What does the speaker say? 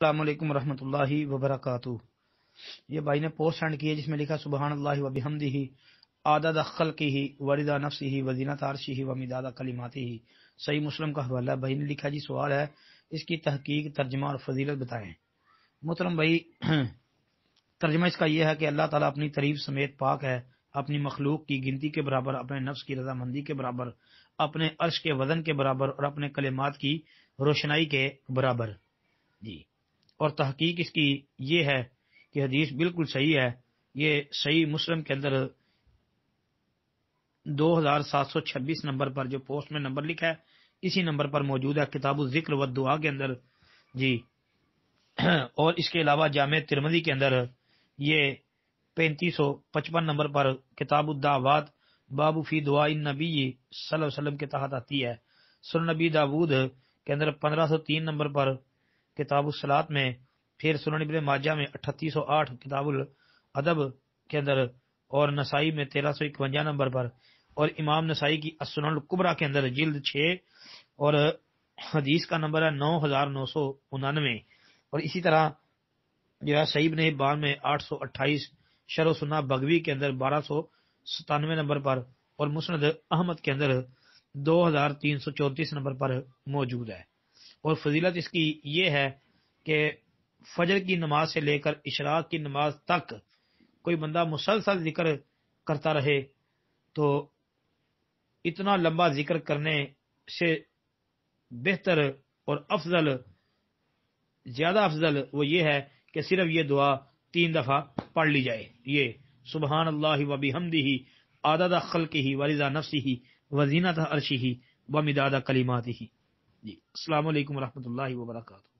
السلام علیکم ورحمۃ اللہ وبرکاتہ۔ یہ بھائی نے پوسٹ سینڈ کی ہے جس میں لکھا سبحان اللہ و بحمدہ عدد خلقہ و رضا نفسہ و زینت عرشہ و مداد کلماتہ۔ صحیح مسلم کا حوالہ۔ بھائی نے لکھا جی سوال ہے اس کی تحقیق، ترجمہ اور فضیلت بتائیں۔ محترم بھائی، ترجمہ اس کا یہ ہے کہ اللہ تعالیٰ اپنی تعریف سمیت پاک ہے، اپنی مخلوق کی گنتی کے برابر، اپنے نفس کی رضامندی کے برابر، اپنے عرش کے وزن کے برابر اور اپنے کلمات کی روشنائی کے برابر جی۔ اور تحقیق اس کی یہ ہے کہ حدیث بالکل صحیح ہے۔ یہ صحیح مسلم کے اندر 2726 نمبر پر جو پوسٹ میں نمبر لکھا ہے اسی نمبر پر موجود ہے، کتاب الذکر و دعا کے اندر جی۔ اور اس کے علاوہ جامع ترمذی کے اندر یہ 3555 نمبر پر کتاب الدعوات باب فی دعاء النبی صلی اللہ علیہ وسلم کے تحت آتی ہے۔ سنن نبی داود کے اندر 1503 نمبر پر کتاب الصلاۃ میں، پھر سنن ابن ماجہ میں 3808 کتاب الادب کے اندر، اور نسائی میں 1351 نمبر پر، اور امام نسائی کی السنن الکبریٰ کے اندر جلد 6 اور حدیث کا نمبر ہے 9999، اور اسی طرح جو ہے صحیح ابن حبان میں 828، شرح سنہ بغوی کے اندر 1297 نمبر پر، اور مسند احمد کے اندر 2334 نمبر پر موجود ہے۔ اور فضیلت اس کی یہ ہے کہ فجر کی نماز سے لے کر اشراق کی نماز تک کوئی بندہ مسلسل ذکر کرتا رہے تو اتنا لمبا ذکر کرنے سے بہتر اور زیادہ افضل وہ یہ ہے کہ صرف یہ دعا 3 دفعہ پڑھ لی جائے، یہ سبحان اللہ و بحمدہ عدد خلقہ و رضا نفسہ و زینت عرشہ و مداد کلماتہ جی۔ السلام علیکم ورحمۃ اللہ وبرکاتہ۔